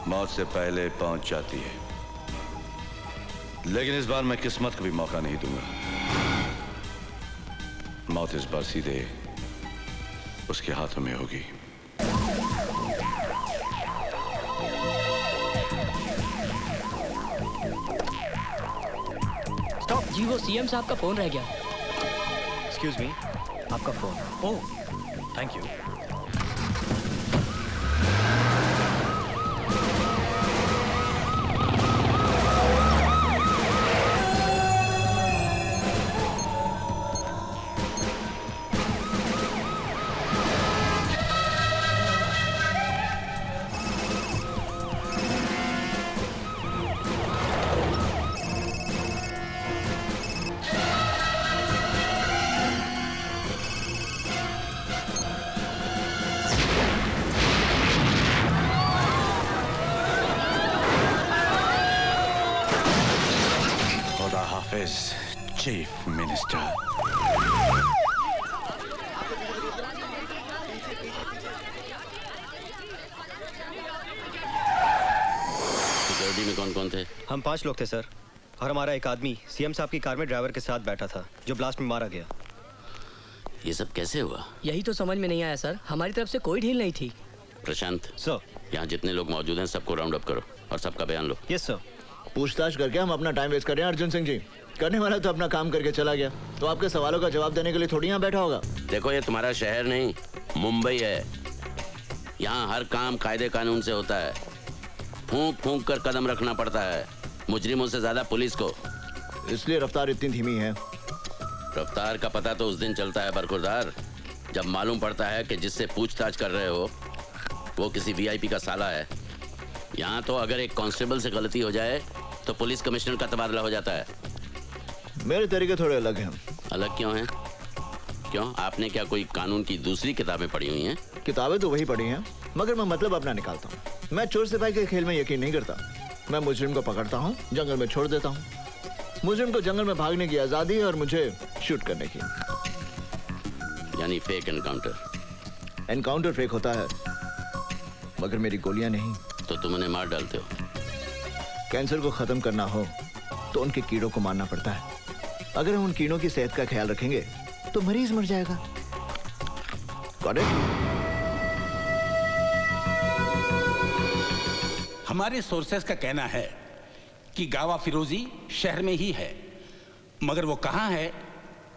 मौत से पहले पहुंच जाती है, लेकिन इस बार मैं किस्मत को भी मौका नहीं दूंगा। मौत इस बार सीधे उसके हाथों में होगी। स्टॉप जी, वो सीएम साहब का फोन रह गया। एक्सक्यूज मी, आपका phone. Oh, thank you. Chief minister. Security में कौन कौन थे? हम 5 लोग थे सर, और हमारा एक आदमी सीएम साहब की कार में ड्राइवर के साथ बैठा था जो ब्लास्ट में मारा गया। ये सब कैसे हुआ? यही तो समझ में नहीं आया सर, हमारी तरफ से कोई ढील नहीं थी। प्रशांत सर, यहाँ जितने लोग मौजूद हैं सबको राउंड अप करो और सबका बयान लो। Yes sir. पूछताछ करके हम अपना टाइम वेस्ट कर रहे हैं अर्जुन सिंह जी। करने वाला तो अपना काम करके चला गया, तो आपके सवालों का जवाब देने के लिए थोड़ी यहाँ बैठा होगा। देखो, ये तुम्हारा शहर नहीं मुंबई है। यहाँ हर काम कायदे कानून से होता है। फूंक फूंक कर कदम रखना पड़ता है, मुजरिमों से ज्यादा पुलिस को। इसलिए रफ्तार इतनी धीमी है। रफ्तार का पता तो उस दिन चलता है बरखुरदार, जब मालूम पड़ता है कि जिससे पूछताछ कर रहे हो वो किसी वीआईपी का साला है। यहाँ तो अगर एक कांस्टेबल से गलती हो जाए तो पुलिस कमिश्नर का तबादला हो जाता है। मेरे तरीके थोड़े अलग हैं। अलग क्यों हैं? क्यों, आपने क्या कोई कानून की दूसरी किताबें पढ़ी हुई हैं? किताबें तो वही पढ़ी हैं, मगर मैं मतलब अपना निकालता हूँ। मैं चोर सिपाही के खेल में यकीन नहीं करता। मैं मुजरिम को पकड़ता हूँ, जंगल में छोड़ देता हूँ। मुजरिम को जंगल में भागने की आजादी है और मुझे शूट करने की। यानी फेक एनकाउंटर। एनकाउंटर फेक होता है, मगर मेरी गोलियां नहीं। तो तुम उन्हें मार डालते हो। कैंसर को खत्म करना हो तो उनके कीड़ों को मारना पड़ता है। अगर हम उन कीड़ों की सेहत का ख्याल रखेंगे तो मरीज मर जाएगा। Got it? हमारे सोर्सेस का कहना है कि गावा फिरोजी शहर में ही है, मगर वो कहां है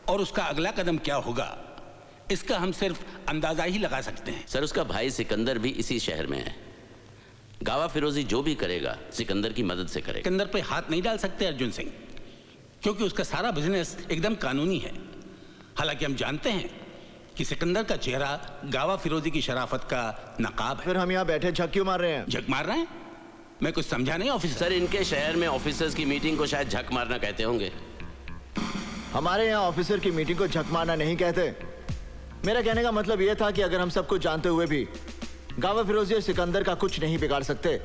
और उसका अगला कदम क्या होगा, इसका हम सिर्फ अंदाजा ही लगा सकते हैं। सर, उसका भाई सिकंदर भी इसी शहर में है। गावा फिरोजी जो भी करेगा सिकंदर की मदद से करेगा। सिकंदर पे हाथ नहीं डाल सकते अर्जुन सिंह, क्योंकि उसका सारा बिजनेस एकदम कानूनी है। हालांकि हम जानते हैं कि सिकंदर का चेहरा गावा फिरोजी की शराफत का नकाब है। फिर हम यहाँ बैठे झक क्यों मार रहे हैं? झक मार रहे हैं? मैं कुछ समझा नहीं ऑफिसर। सर, इनके शहर में ऑफिसर्स की मीटिंग को शायद झक मारना कहते होंगे। हमारे यहाँ ऑफिसर की मीटिंग को झक मारना नहीं कहते। मेरा कहने का मतलब यह था कि अगर हम सब कुछ जानते हुए भी गावा फिरोजी और सिकंदर का कुछ नहीं बिगाड़ सकते,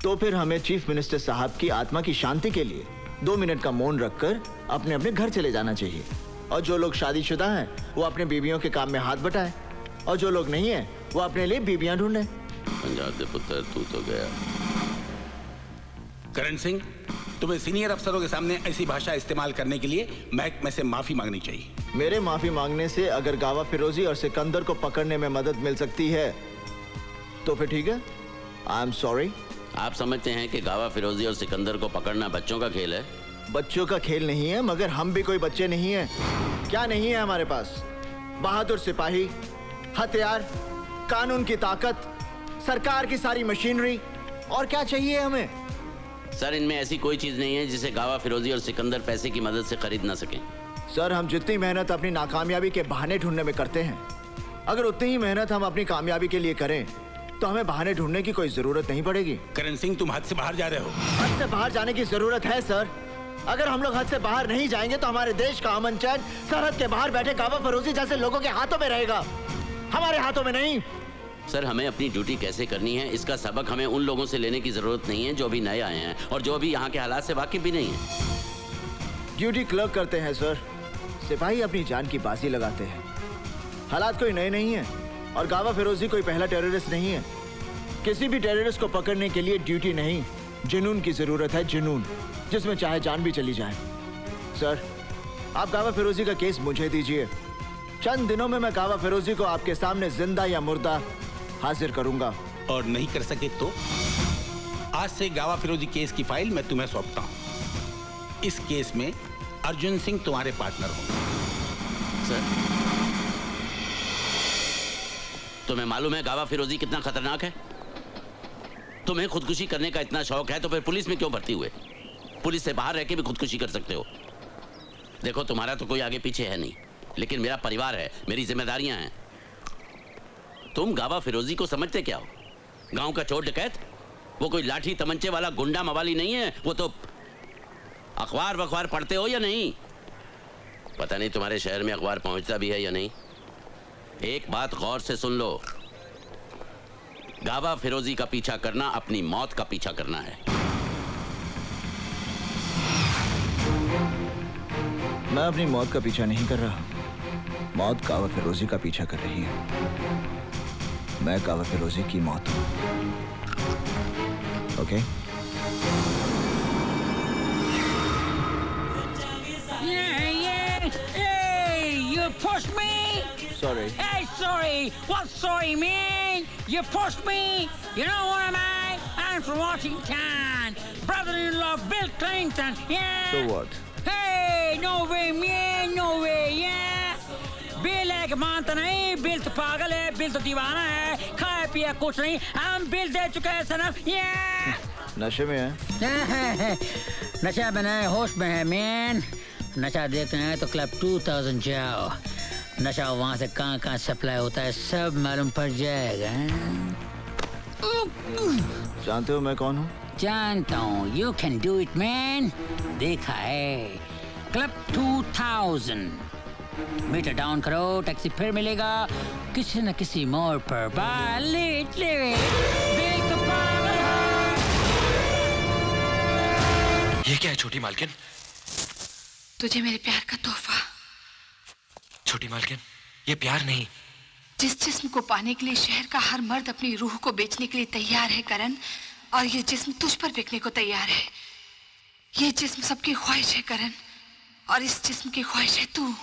तो फिर हमें चीफ मिनिस्टर साहब की आत्मा की शांति के लिए 2 मिनट का मौन रखकर अपने अपने घर चले जाना चाहिए। और जो लोग शादीशुदा हैं वो अपने बीवियों के काम में हाथ बटाएं, और जो लोग नहीं हैं वो अपने लिए बीवियां ढूंढें। पंजाब के पुत्र तू तो गया। करण सिंह, तुम्हें सीनियर अफसरों के सामने ऐसी भाषा इस्तेमाल करने के लिए महकमे से माफी मांगनी चाहिए। मेरे माफी मांगने से अगर गावा फिरोजी और सिकंदर को पकड़ने में मदद मिल सकती है तो फिर ठीक है। I am sorry. आप समझते हैं कि गावा फिरोजी और सिकंदर को पकड़ना बच्चों का खेल है? बच्चों का खेल नहीं है, मगर हम भी कोई बच्चे नहीं हैं। क्या नहीं है हमारे पास? बहादुर सिपाही, हथियार, कानून की ताकत, सरकार की सारी मशीनरी, और क्या चाहिए हमें? सर, इनमें ऐसी कोई चीज नहीं है जिसे गावा फिरोजी और सिकंदर पैसे की मदद से खरीद ना सकें। सर, हम जितनी मेहनत अपनी नाकामयाबी के बहाने ढूंढने में करते हैं, अगर उतनी ही मेहनत हम अपनी कामयाबी के लिए करें तो हमें बहाने ढूंढने की कोई जरूरत नहीं पड़ेगी। करण सिंह, तुम हद से बाहर जा रहे हो। हद से बाहर जाने की जरूरत है सर। अगर हम लोग हद से बाहर नहीं जाएंगे तो हमारे देश का अमन चैन सरहद के बाहर बैठे गावा फिरोजी जैसे लोगों के हाथों में रहेगा, हमारे हाथों में नहीं। सर, हमें अपनी ड्यूटी कैसे करनी है इसका सबक हमें उन लोगों से लेने की जरूरत नहीं है जो अभी नए आए हैं और जो अभी यहाँ के हालात से वाकिफ भी नहीं है। ड्यूटी क्लर्क करते हैं सर, सिपाही अपनी जान की बाजी लगाते हैं। हालात कोई नए नहीं है और गावा फिरोजी कोई पहला टेररिस्ट नहीं है। किसी भी टेररिस्ट को पकड़ने के लिए ड्यूटी नहीं, जुनून की जरूरत है, जुनून, जिसमें चाहे जान भी चली जाए। सर, आप गावा फिरोजी का केस मुझे दीजिए। चंद दिनों में मैं गावा फिरोजी को आपके सामने जिंदा या मुर्दा हाजिर करूंगा। और नहीं कर सके तो आज से गावा फिरोजी केस की फाइल मैं तुम्हें सौंपता हूं। इस केस में अर्जुन सिंह तुम्हारे पार्टनर होंगे। सर, तुम्हें मालूम है गावा फिरोजी कितना खतरनाक है? तुम्हें खुदकुशी करने का इतना शौक है तो फिर पुलिस में क्यों भर्ती हुए? पुलिस से बाहर रह के भी खुदकुशी कर सकते हो। देखो, तुम्हारा तो कोई आगे पीछे है नहीं, लेकिन मेरा परिवार है, मेरी जिम्मेदारियां हैं। तुम गावा फिरोजी को समझते क्या हो? गांव का चोर डकैत? वो कोई लाठी तमंचे वाला गुंडा मवाली नहीं है। वो तो अखबार वखबार पढ़ते हो या नहीं? पता नहीं तुम्हारे शहर में अखबार पहुंचता भी है या नहीं। एक बात गौर से सुन लो, गावा फिरोजी का पीछा करना अपनी मौत का पीछा करना है। मैं अपनी मौत का पीछा नहीं कर रहा, मौत गावा फिरोजी का पीछा कर रही है। मैं गावा फिरोजी की मौत हूं। Okay? You pushed me! Sorry. Hey, sorry! What sorry, man? You pushed me! You know what am I? I'm from Washington! Brother-in-law Bill Clinton, yeah! So what? Hey, no way, man! No way, yeah! Bill है कि मानता नहीं, bill तो पागल है, bill तो दीवाना है, खाए पिया कुछ नहीं, हम बिल दे चुके हैं सनम, yeah! नशे में है? नशा में नहीं, होश में है, मैन। नशा देखते हैं तो क्लब 2000 जाओ। नशा वहाँ से कहाँ सप्लाई होता है सब मालूम पड़ जाएगा। जानते हो मैं कौन हूँ? जानता हूँ, you can do it, man. देखा है, क्लब 2000। मीटर डाउन करो, टैक्सी फिर मिलेगा किसी न किसी मोड़ पर। लेट दिल तो पागल है। ये क्या है छोटी मालकिन? तुझे मेरे प्यार का तोहफा। छोटी मालकिन, ये प्यार नहीं। जिस जिस्म को पाने के लिए शहर का हर मर्द अपनी रूह को बेचने के लिए तैयार है करण, और ये जिस्म तुझ पर बिकने को तैयार है। ये जिस्म सबकी ख्वाहिश है करण, और इस जिस्म की ख्वाहिश है तू।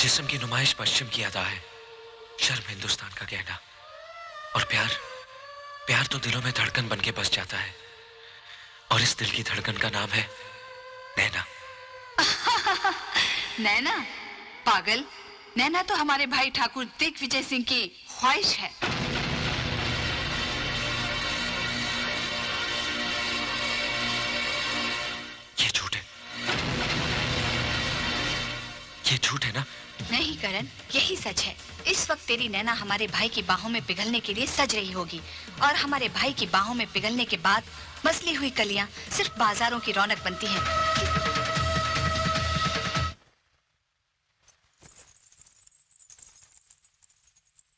जिस्म की नुमाइश पश्चिम की अदा है, शर्म हिंदुस्तान का गहना, और प्यार तो दिलों में धड़कन बन के बस जाता है, और इस दिल की धड़कन का नाम है नैना। नैना? पागल, नैना तो हमारे भाई ठाकुर दिग्विजय सिंह की ख्वाहिश है। ये झूठ है, ये झूठ है ना? नहीं करण, यही सच है। इस वक्त तेरी नैना हमारे भाई की बाहों में पिघलने के लिए सज रही होगी, और हमारे भाई की बाहों में पिघलने के बाद मसली हुई कलियां सिर्फ बाजारों की रौनक बनती हैं।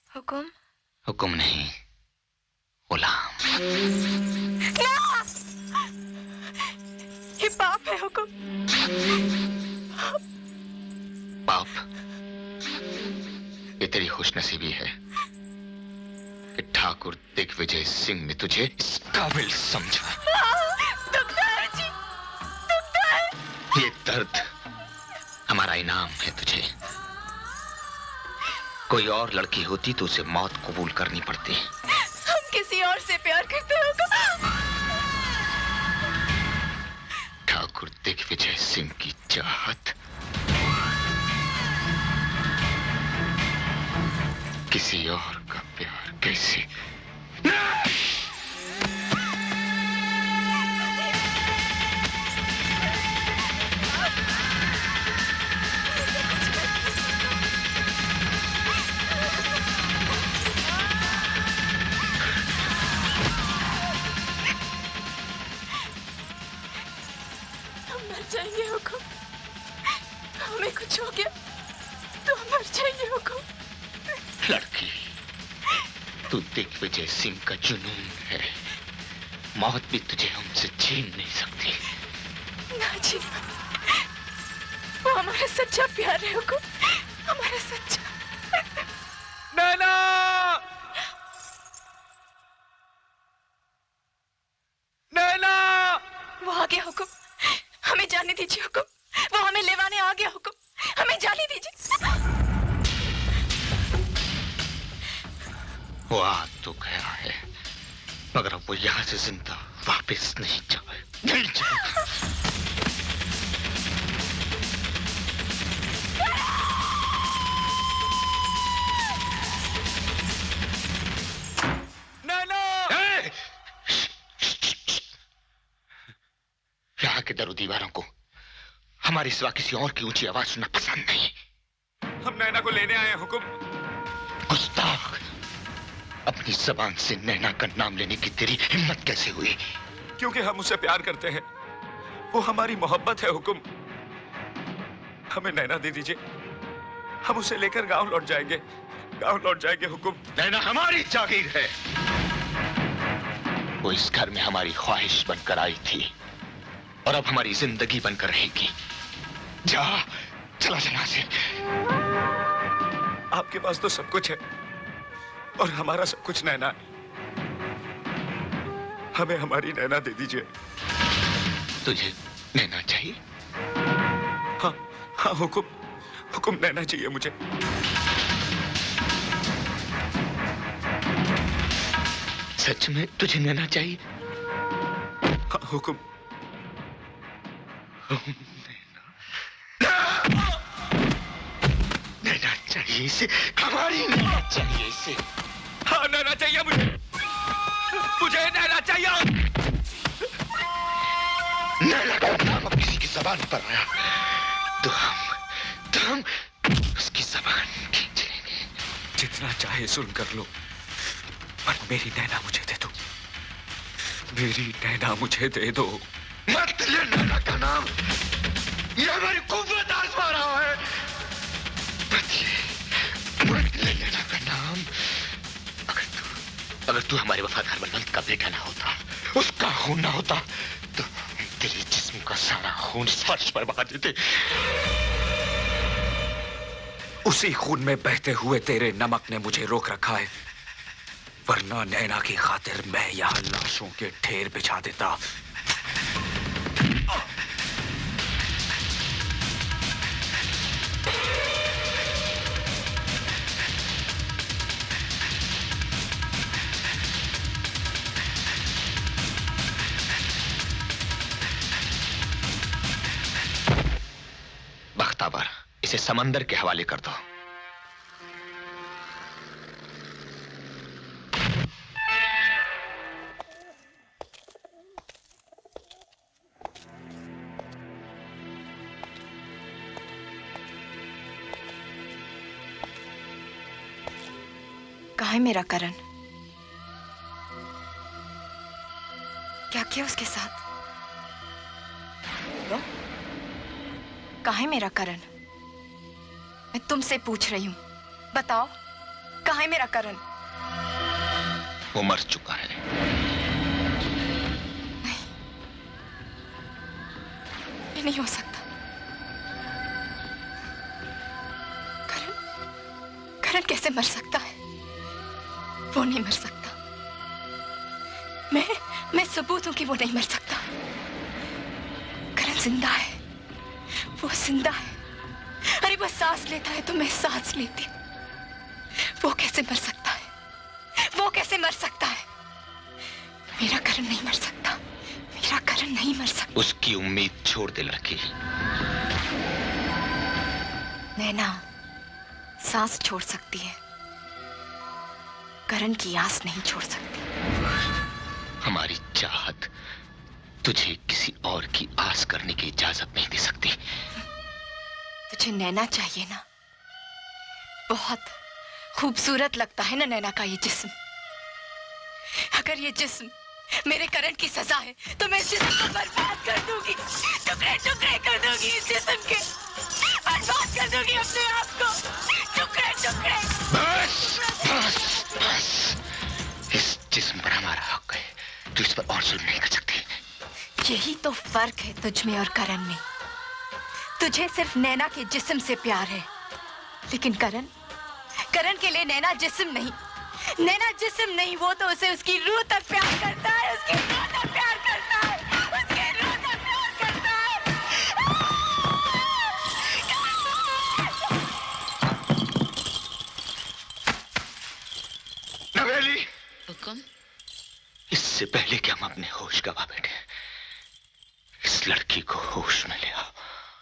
हुकुम? हुकुम नहीं, गुलाम। ये पाप है हुकुम। पाप? ये तेरी खुशनसीबी है कि ठाकुर दिग्विजय सिंह ने तुझे इस काबिल समझा। दुखता है जी, दुखता है। ये दर्द हमारा इनाम है तुझे। कोई और लड़की होती तो उसे मौत कबूल करनी पड़ती। हम किसी और से प्यार करते हो। ठाकुर दिग्विजय सिंह की चाहत किसी और का प्यार कैसे? जाएंगे हुकुम, हमें कुछ हो गया तो हम मर जाएंगे हुकुम। लड़की, तू दिग्विजय सिंह का जुनून है, मौत भी तुझे हमसे छीन नहीं सकती। ना जी, वो हमारा सच्चा प्यार है हुकुम, हमारा सच्चा। नैना! वो आ तो गया है, मगर अब वो यहाँ से जिंदा वापस नहीं जाए। यहाँ के दरो दीवारों को हमारी सिवा किसी और की ऊंची आवाज सुनना पसंद नहीं। हम नैना को लेने आए हैं हुकुम। गुस्ताख, अपनी जबान से नैना का नाम लेने की तेरी हिम्मत कैसे हुई? क्योंकि हम उससे प्यार करते हैं, वो हमारी मोहब्बत है हुकुम। हमें नैना दे दीजिए, हम उसे लेकर गांव लौट जाएंगे हुकुम। नैना हमारी जागीर है, वो इस घर में हमारी ख्वाहिश बनकर आई थी और अब हमारी जिंदगी बनकर रहेगी। जा, चला चला से। आपके पास तो सब कुछ है और हमारा सब कुछ नैना है। हमें हमारी नैना दे दीजिए। तुझे नैना चाहिए? हाँ हाँ हुकुम नैना चाहिए मुझे। सच में तुझे नैना चाहिए? हाँ हुकुम। नैना चाहिए इसे, हमारी नैना चाहिए इसे। हाँ नैना चाहिए मुझे नैना चाहिए। नैना का नाम अब किसी की जबान पर आया तो हम उसकी जबान खींच लेंगे। जितना चाहे जुल्म कर लो, पर मेरी नैना मुझे दे दो। मेरी नैना मुझे दे दो। मत ले नैना का नाम, ये हमारी कुव्वत आजमा रहा है। मत ले नैना का नाम। अगर तू हमारे वफादार बलवंत का बेटा ना होता, उसका खून ना होता, तो तेरे जिस्म का सारा खून इस फर्श पर बहा देते। उसी खून में बहते हुए तेरे नमक ने मुझे रोक रखा है, वरना नैना की खातिर मैं यहाँ लाशों के ढेर बिछा देता। बख्तावर, इसे समंदर के हवाले कर दो। कहाँ है मेरा करण? क्या किया उसके साथ? लो? कहाँ है मेरा करण? मैं तुमसे पूछ रही हूँ, बताओ कहाँ है मेरा करण? वो मर चुका है। ये नहीं हो सकता। करण कैसे मर सकता है? वो नहीं मर सकता। मैं सबूत हूं कि वो नहीं मर सकता। करण जिंदा है, वो जिंदा है। अरे वो सांस लेता है तो मैं सांस लेती हूं। वो कैसे मर सकता है? वो कैसे मर सकता है? मेरा करण नहीं मर सकता। मेरा करण नहीं मर सकता। उसकी उम्मीद छोड़ दे लड़की। नैना सांस छोड़ सकती है, करण की आस नहीं छोड़ सकती। हमारी चाहत तुझे किसी और की आस करने की इजाजत नहीं दे सकती। तुझे नैना चाहिए ना? बहुत खूबसूरत लगता है ना नैना का ये जिस्म। अगर ये जिस्म मेरे करण की सजा है तो मैं इस जिस्म को बर्बाद कर दूंगी, टुकड़े टुकड़े कर दूंगी इस जिस्म के, बर्बाद कर दूंगी अपने आप को, टुकड़े टुकड़े। बस बस बस, इस जिस्म पर हमारा हक है, तू इस पर और जुल्म नहीं कर सकती। यही तो फर्क है तुझ में और करण में। तुझे सिर्फ नैना के जिस्म से प्यार है, लेकिन करण के लिए नैना जिस्म नहीं, नैना जिस्म नहीं, वो तो उसे उसकी रूह तक प्यार करता है, उसकी रूह तक प्यार करता है, उसकी रूह तक प्यार करता है। नवेली इससे पहले कि हम अपने होश गवा बैठे, इस लड़की को होश में ले आओ।